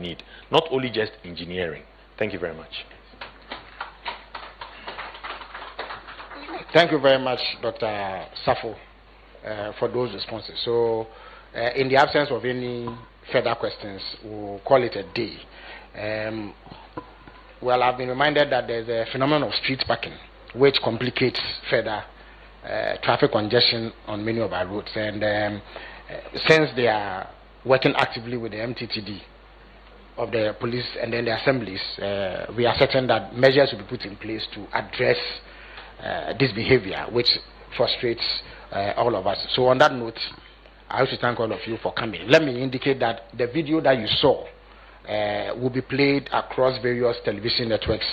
need, not only just engineering. Thank you very much. Thank you very much, Dr. Safo, for those responses. So, in the absence of any further questions, we'll call it a day. Well, I've been reminded that there's a phenomenon of street parking, which complicates further traffic congestion on many of our roads. And since they are working actively with the MTTD of the police and then the assemblies, we are certain that measures will be put in place to address this behavior, which frustrates all of us. So on that note, I wish to thank all of you for coming. Let me indicate that the video that you saw will be played across various television networks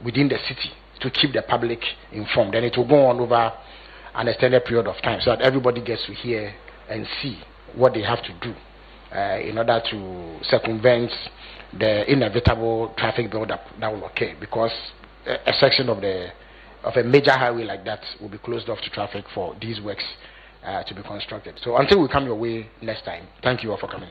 within the city to keep the public informed, and it will go on over an extended period of time so that everybody gets to hear and see what they have to do in order to circumvent the inevitable traffic buildup that will occur, because a section of a major highway like that will be closed off to traffic for these works to be constructed. So until we come your way next time, thank you all for coming.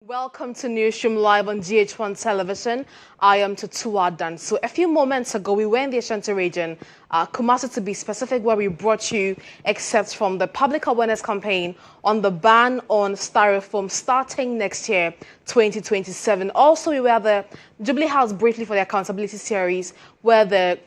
Welcome to Newsroom Live on GHOne Television. I am Tutuwaa Danso. A few moments ago, we were in the Ashanti region, Kumasi to be specific, where we brought you excerpts from the public awareness campaign on the ban on styrofoam starting next year, 2027. Also, we were at the Jubilee House briefly for the accountability series, where the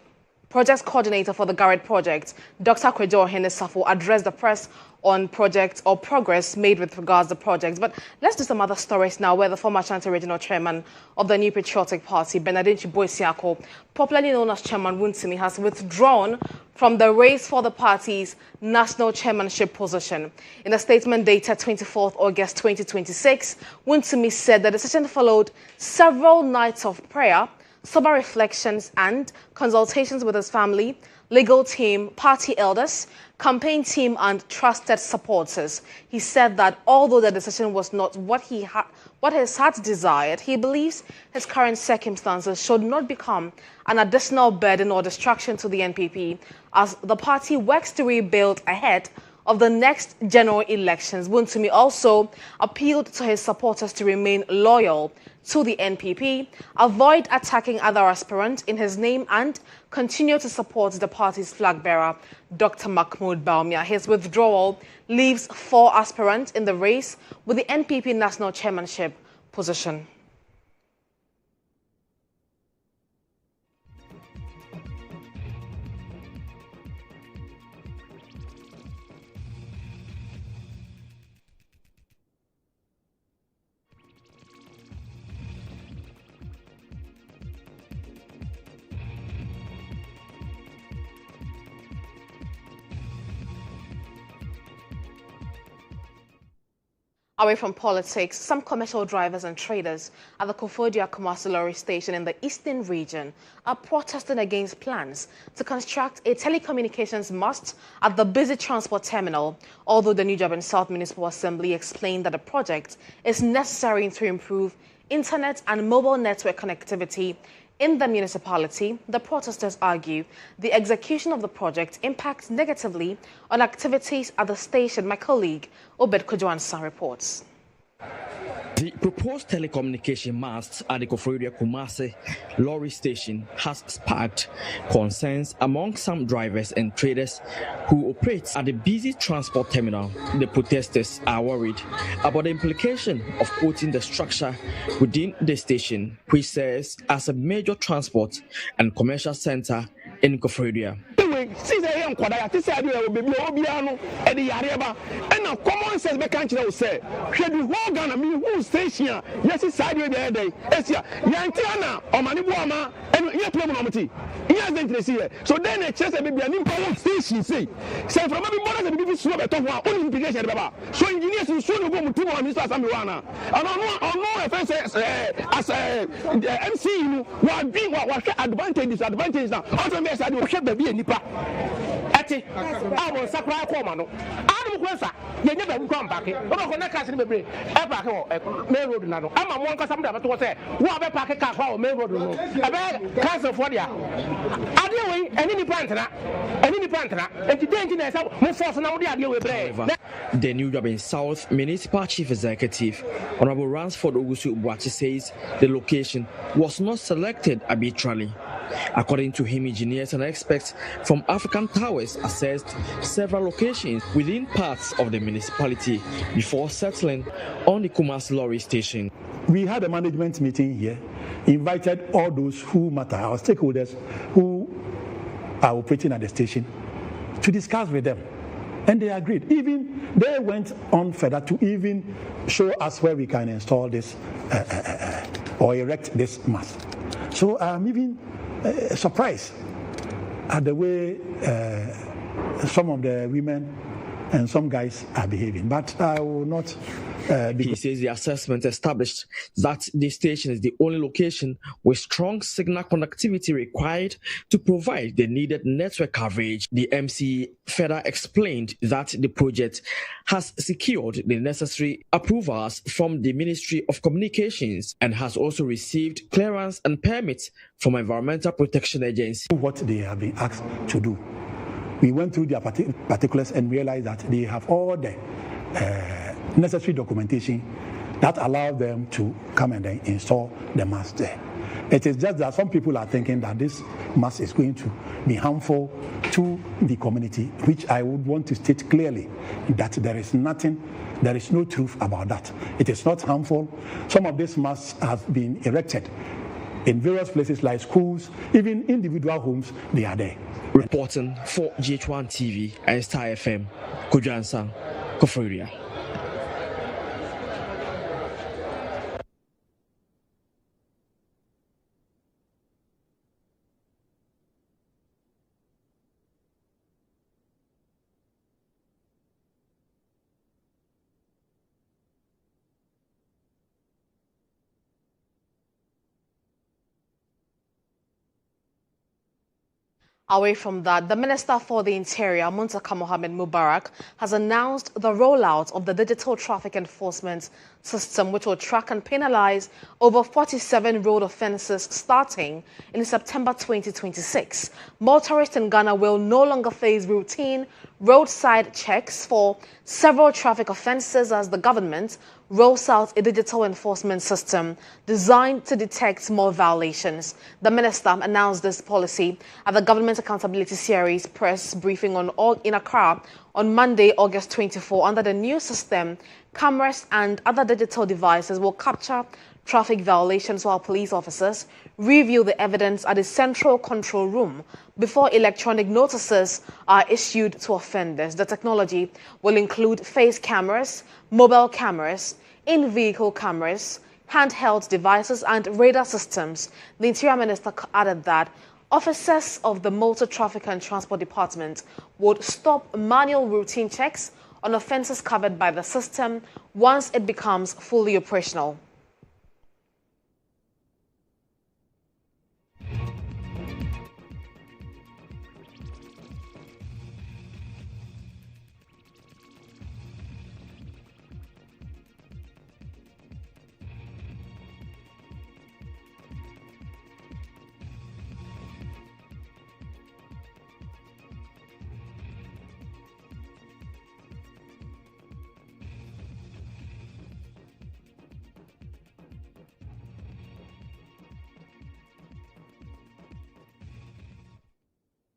project coordinator for the Garrett project, Dr. Kwejo Safo, addressed the press on project or progress made with regards to projects. But let's do some other stories now, where the former Ashanti Regional Chairman of the New Patriotic Party, Bernardine Chiboisiako, popularly known as Chairman Wuntumi, has withdrawn from the race for the party's national chairmanship position. In a statement dated 24th August 2026, Wuntumi said the decision followed several nights of prayer, sober reflections and consultations with his family, legal team, party elders, campaign team and trusted supporters. He said that although the decision was not what his heart desired, he believes his current circumstances should not become an additional burden or distraction to the NPP as the party works to rebuild ahead of the next general elections. Wuntumi also appealed to his supporters to remain loyal to the NPP, avoid attacking other aspirants in his name, and continue to support the party's flag bearer, Dr. Mahmoud Bawumia. His withdrawal leaves 4 aspirants in the race with the NPP national chairmanship position. Away from politics, some commercial drivers and traders at the Tutuwaa lorry station in the eastern region are protesting against plans to construct a telecommunications mast at the busy transport terminal, although the New GHOne South Municipal Assembly explained that the project is necessary to improve internet and mobile network connectivity in the municipality. The protesters argue the execution of the project impacts negatively on activities at the station. My colleague, Obed Kojoansa, reports. The proposed telecommunication mast at the Tutuwaa lorry station has sparked concerns among some drivers and traders who operate at the busy transport terminal. The protesters are worried about the implication of putting the structure within the station, which serves as a major transport and commercial center in Tutuwaa. Common sense be can't you say should be whole Ghana me who station yes side way there day esia yantiana o mani boama and you play monomati yes interest here so then a chance be any power station say from maybe more than be so better one only implication baba so engineers so no go mutu on minister assembly wana and no offense as MC you what be what advantage now also be side we share be nipa ati I will supply command you never come back. But on a castle, main road. I'm a one custom to say, what a packet car, main road. A castle for you. Are you any panther? Any panther? And the dangerous move forth now. The New GHOne South Municipal Chief Executive, Honorable Ransford Ogusu Ubuachi, says the location was not selected arbitrarily. According to him, engineers and experts from African Towers assessed several locations within parts of the municipality before settling on the Kumasi lorry station. We had a management meeting here, invited all those who matter, our stakeholders who are operating at the station, to discuss with them. And they agreed. Even they went on further to even show us where we can install this or erect this mast. So I'm even surprised at the way some of the women and some guys are behaving, but I will not. He says the assessment established that the station is the only location with strong signal connectivity required to provide the needed network coverage. The MC further explained that the project has secured the necessary approvals from the Ministry of Communications and has also received clearance and permits from Environmental Protection Agency. What they have been asked to do. We went through their particulars and realized that they have all the necessary documentation that allows them to come and then install the mask there. It is just that some people are thinking that this mask is going to be harmful to the community, which I would want to state clearly that there is no truth about that. It is not harmful. Some of these masks have been erected in various places like schools, even individual homes, they are there. Reporting for GHOne TV and Star FM, Kujansa, Koforia. Away from that, the Minister for the Interior, Muntaka Mohammed Mubarak, has announced the rollout of the digital traffic enforcement system, which will track and penalize over 47 road offences starting in September 2026. Motorists in Ghana will no longer face routine roadside checks for several traffic offences as the government rolls out a digital enforcement system designed to detect more violations. The minister announced this policy at the Government Accountability Series press briefing in Accra on Monday, August 24. Under the new system, cameras and other digital devices will capture traffic violations while police officers review the evidence at a central control room before electronic notices are issued to offenders. The technology will include face cameras, mobile cameras, in-vehicle cameras, handheld devices and radar systems. The Interior Minister added that officers of the Motor Traffic and Transport Department would stop manual routine checks on offences covered by the system once it becomes fully operational.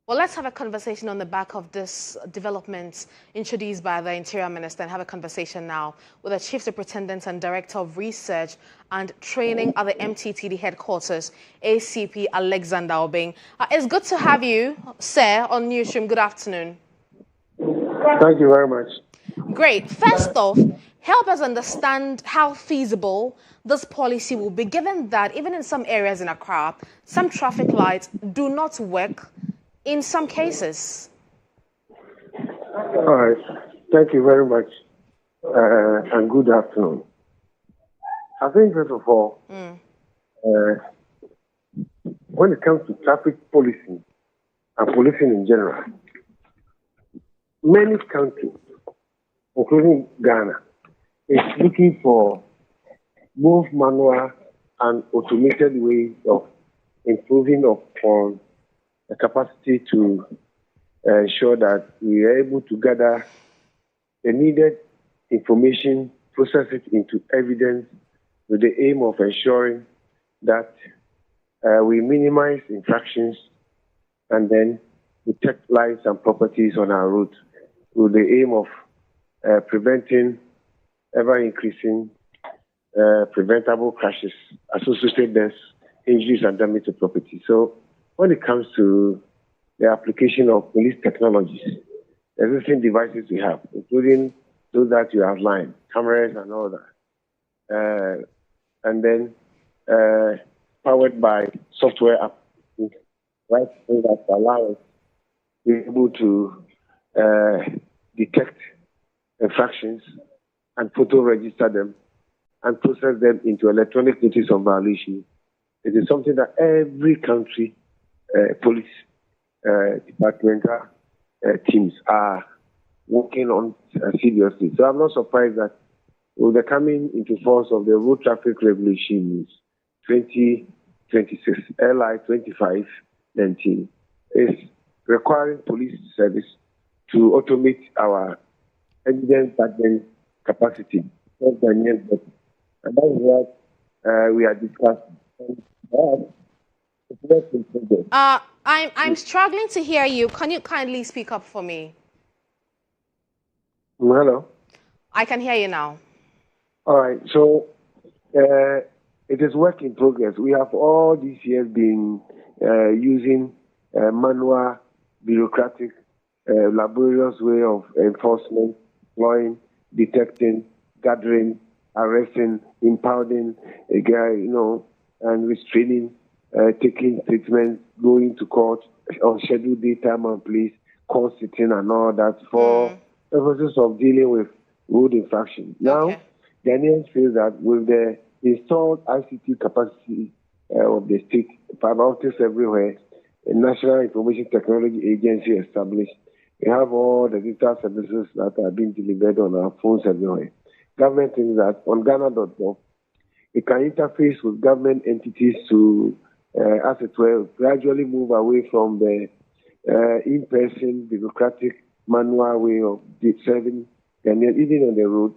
Well, let's have a conversation on the back of this development introduced by the Interior Minister and have a conversation now with the Chief Superintendent and Director of Research and Training at the MTTD headquarters, ACP Alexander Obeng. It's good to have you, sir, on Newsroom. Good afternoon. Thank you very much. Great. First off, help us understand how feasible this policy will be, given that even in some areas in Accra, some traffic lights do not work in some cases. All right. Thank you very much, and good afternoon. I think, first of all, when it comes to traffic policy and policing in general, many countries, including Ghana, is looking for both manual and automated ways of improving upon the capacity to ensure that we are able to gather the needed information, process it into evidence with the aim of ensuring that we minimize infractions and then protect lives and properties on our roads with the aim of preventing ever-increasing preventable crashes, associated deaths, injuries, and damage to property. So when it comes to the application of police technologies, the existing devices we have, including those that you outlined, cameras and all that, and then powered by software apps, right, so that allow us to be able to detect infractions and photo register them and process them into electronic notice of violation. It is something that every country police departmental teams are working on seriously. So I'm not surprised that with the coming into force of the Road Traffic Regulations 2026, LI 2519, is requiring police service to automate our evidence gathering capacity, And that is what we are discussing. And it's work in progress. I'm struggling to hear you. Can you kindly speak up for me? Hello. I can hear you now. All right. So it is work in progress. We have all these years been using manual, bureaucratic, laborious way of enforcement, employing, detecting, gathering, arresting, impounding a guy, and restraining, taking statements, going to court on scheduled daytime and police, court sitting and all that for purposes of dealing with road infraction. Now, Ghanaians feel that with the installed ICT capacity of the state, fiber optics everywhere, a National Information Technology Agency established, we have all the digital services that are being delivered on our phones everywhere. Government thinks that on Ghana.gov, it can interface with government entities to, as it were, gradually move away from the in-person, bureaucratic, manual way of serving Ghanaians, even on the road,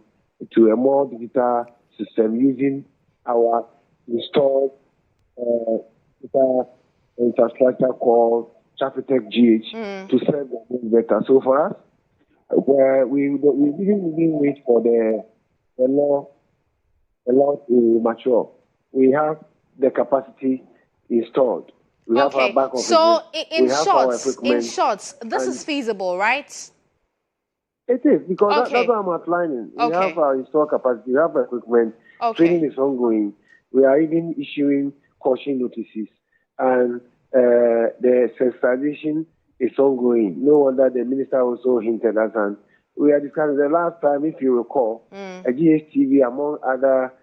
to a more digital system using our installed digital infrastructure called Traffic GH to serve them better. So for us, we didn't even wait for the law to mature. We have the capacity installed. We have our back office. So in short, this is feasible, right? It is, because that's what I'm outlining. We have our installed capacity, we have equipment, training is ongoing. We are even issuing caution notices, and the sensitization is ongoing. No wonder the minister also hinted at, and we are discussing the last time, if you recall, a GHTV, among other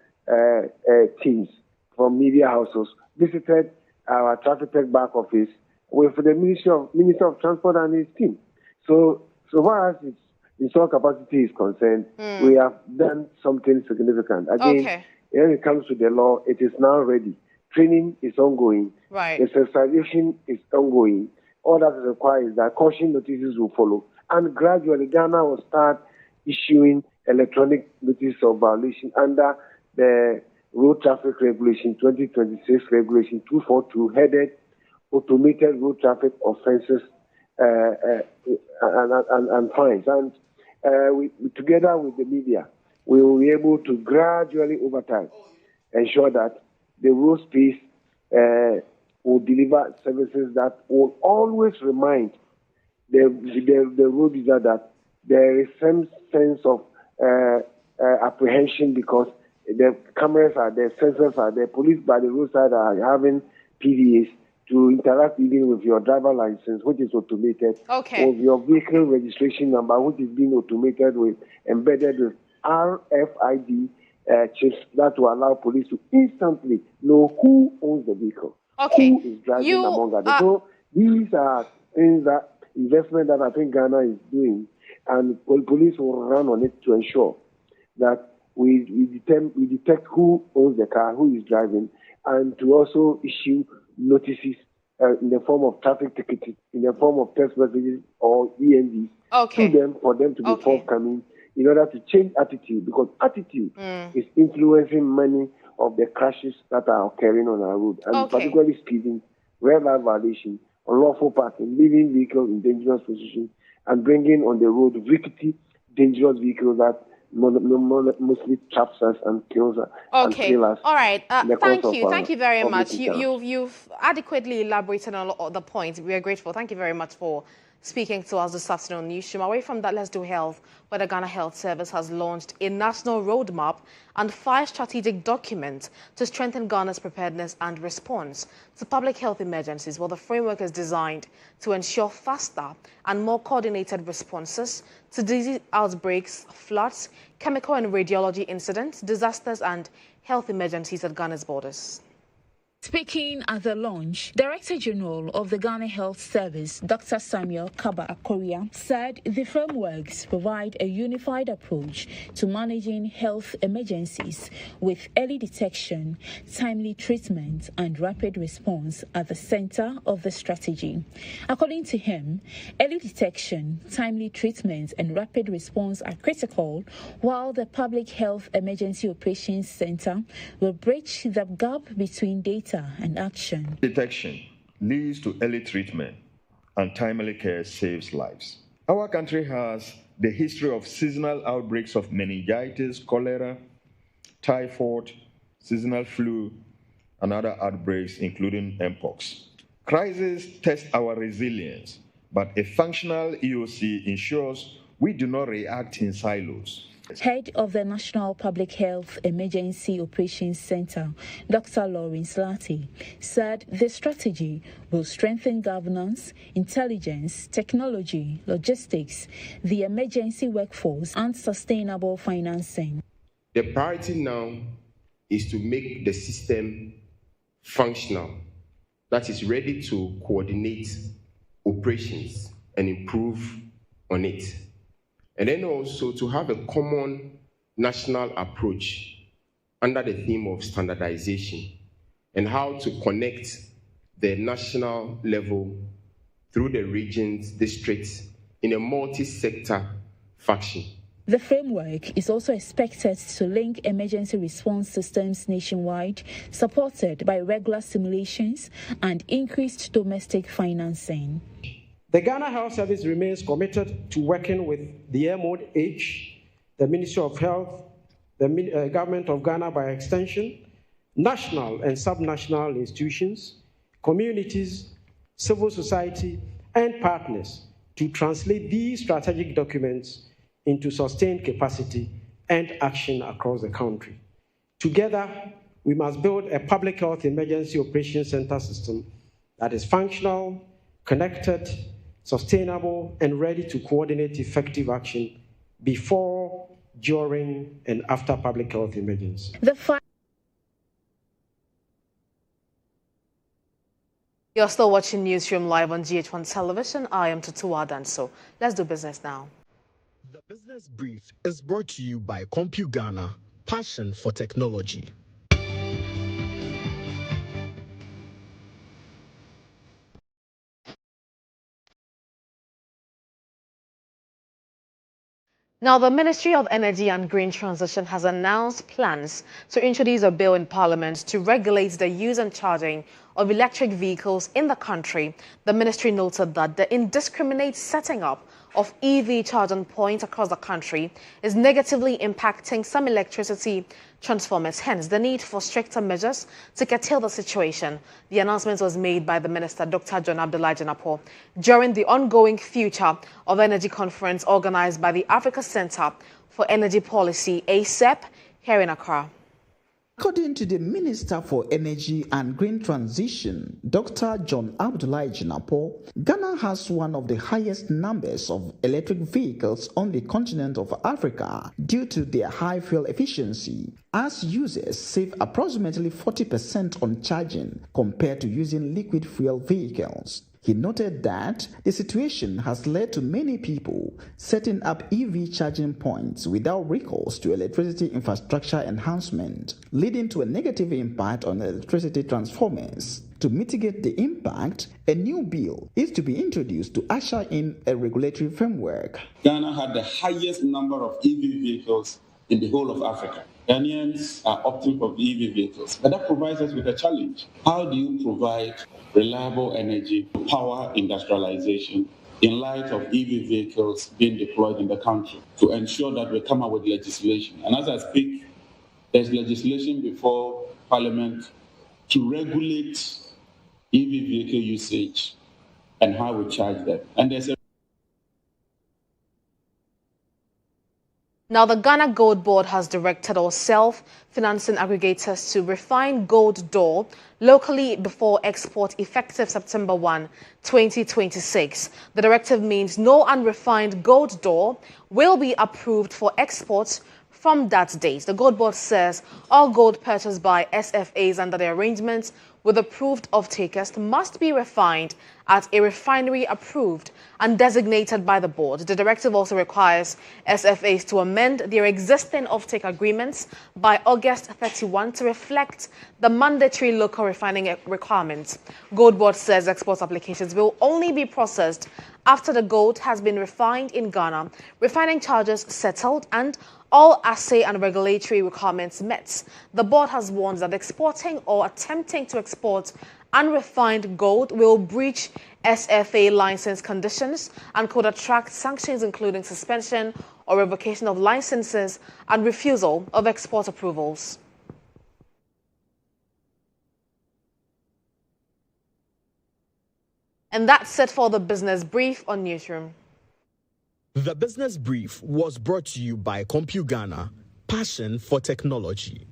teams from media houses, visited our traffic tech back office with the Minister of Transport and his team. So far as its installed capacity is concerned, we have done something significant. Again, when it comes to the law, it is now ready. Training is ongoing. Right. The sensitization is ongoing. All that is required is that caution notices will follow. And gradually, Ghana will start issuing electronic notice of violation under the Road Traffic Regulation 2026 Regulation 242, headed Automated Road Traffic Offences and Fines. And we, together with the media, we will be able to gradually, over time, ensure that the road space will deliver services that will always remind the road user that there is some sense of apprehension, because the cameras are there, sensors are there, police by the roadside are having PDAs to interact even with your driver license, which is automated, with your vehicle registration number, which is being automated with, embedded with RFID chips that will allow police to instantly know who owns the vehicle, who is driving among others. So these are things that investment that I think Ghana is doing, and police will run on it to ensure that we detect who owns the car, who is driving, and to also issue notices in the form of traffic tickets, in the form of text messages or ENDs to them, for them to be forthcoming, in order to change attitude, because attitude is influencing many of the crashes that are occurring on our road, and particularly speeding, red light violation, unlawful parking, leaving vehicles in dangerous position, and bringing on the road rickety, dangerous vehicles that mostly traps us and kills us and kill us. All right. Thank you very much. You've adequately elaborated on all the points. We are grateful. Thank you very much for speaking to us this afternoon, Newsroom. Away from that, let's do health, where the Ghana Health Service has launched a national roadmap and 5 strategic documents to strengthen Ghana's preparedness and response to public health emergencies. Well, the framework is designed to ensure faster and more coordinated responses to disease outbreaks, floods, chemical and radiology incidents, disasters, and health emergencies at Ghana's borders. Speaking at the launch, Director General of the Ghana Health Service, Dr. Samuel Kaba Akoria, said the frameworks provide a unified approach to managing health emergencies with early detection, timely treatment, and rapid response at the center of the strategy. According to him, early detection, timely treatment, and rapid response are critical, while the Public Health Emergency Operations Center will bridge the gap between data and action. Detection leads to early treatment, and timely care saves lives. Our country has the history of seasonal outbreaks of meningitis, cholera, typhoid, seasonal flu, and other outbreaks, including mpox. Crises test our resilience, but a functional EOC ensures we do not react in silos. Head of the National Public Health Emergency Operations Center, Dr. Lawrence Lati, said the strategy will strengthen governance, intelligence, technology, logistics, the emergency workforce, and sustainable financing. The priority now is to make the system functional, that is ready to coordinate operations and improve on it. And then also to have a common national approach under the theme of standardization and how to connect the national level through the regions, districts in a multi-sector fashion. The framework is also expected to link emergency response systems nationwide, supported by regular simulations and increased domestic financing. The Ghana Health Service remains committed to working with the MOH, the Ministry of Health, the Government of Ghana by extension, national and subnational institutions, communities, civil society, and partners to translate these strategic documents into sustained capacity and action across the country. Together, we must build a public health emergency operations center system that is functional, connected, sustainable, and ready to coordinate effective action before, during, and after public health emergency. You're still watching Newsroom live on GHOne television. I am Tutuwaa Danso. Let's do business now. The Business Brief is brought to you by Ghana, passion for technology. Now, the Ministry of Energy and Green Transition has announced plans to introduce a bill in Parliament to regulate the use and charging of electric vehicles in the country. The ministry noted that the indiscriminate setting up of EV charging points across the country is negatively impacting some electricity transformers, hence the need for stricter measures to curtail the situation. The announcement was made by the Minister, Dr. John Abdullah during the ongoing Future of Energy Conference organized by the Africa Center for Energy Policy, ACEP, here in Accra. According to the Minister for Energy and Green Transition, Dr. John Abdullah, Ghana has one of the highest numbers of electric vehicles on the continent of Africa due to their high fuel efficiency, as users save approximately 40% on charging compared to using liquid fuel vehicles. He noted that the situation has led to many people setting up EV charging points without recourse to electricity infrastructure enhancement, leading to a negative impact on electricity transformers. To mitigate the impact, a new bill is to be introduced to usher in a regulatory framework. Ghana had the highest number of EV vehicles in the whole of Africa. Ghanaians are opting for EV vehicles, but that provides us with a challenge. How do you provide reliable energy, power industrialization in light of EV vehicles being deployed in the country to ensure that we come up with legislation? And as I speak, there's legislation before Parliament to regulate EV vehicle usage and how we charge them. And there's a Now, the Ghana Gold Board has directed all self-financing aggregators to refine gold door locally before export effective September 1, 2026. The directive means no unrefined gold door will be approved for export from that date. The Gold Board says all gold purchased by SFAs under the arrangements with approved off-takers must be refined at a refinery approved and designated by the board. The directive also requires SFAs to amend their existing off-take agreements by August 31 to reflect the mandatory local refining requirements. Gold Board says export applications will only be processed after the gold has been refined in Ghana, refining charges settled, and all assay and regulatory requirements met. The board has warned that exporting or attempting to export unrefined gold will breach SFA license conditions and could attract sanctions including suspension or revocation of licenses and refusal of export approvals. And that's it for the Business Brief on Newsroom. The Business Brief was brought to you by CompuGhana, passion for technology.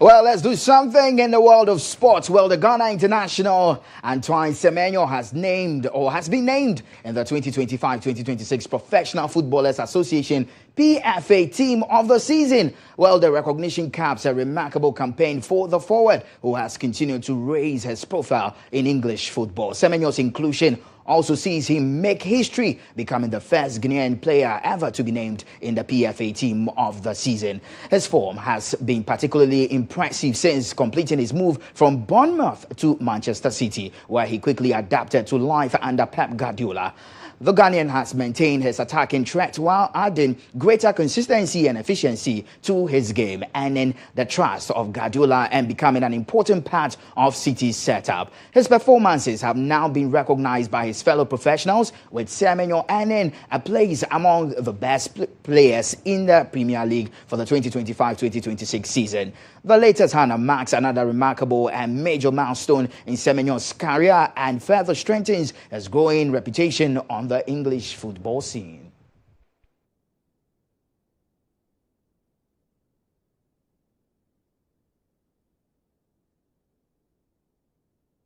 Well, let's do something in the world of sports. Well, the Ghana international Antoine Semenyo has been named in the 2025-2026 Professional Footballers Association PFA Team of the Season. Well, the recognition caps a remarkable campaign for the forward who has continued to raise his profile in English football. Semenyo's inclusion also sees him make history, becoming the first Ghanaian player ever to be named in the PFA Team of the Season. His form has been particularly impressive since completing his move from Bournemouth to Manchester City, where he quickly adapted to life under Pep Guardiola. The Ghanaian has maintained his attacking threat while adding greater consistency and efficiency to his game, earning the trust of Guardiola and becoming an important part of City's setup. His performances have now been recognized by his fellow professionals, with Semenyo earning a place among the best players in the Premier League for the 2025-2026 season. The latest hannah marks another remarkable and major milestone in Semenyo's career and further strengthens his growing reputation on the English football scene.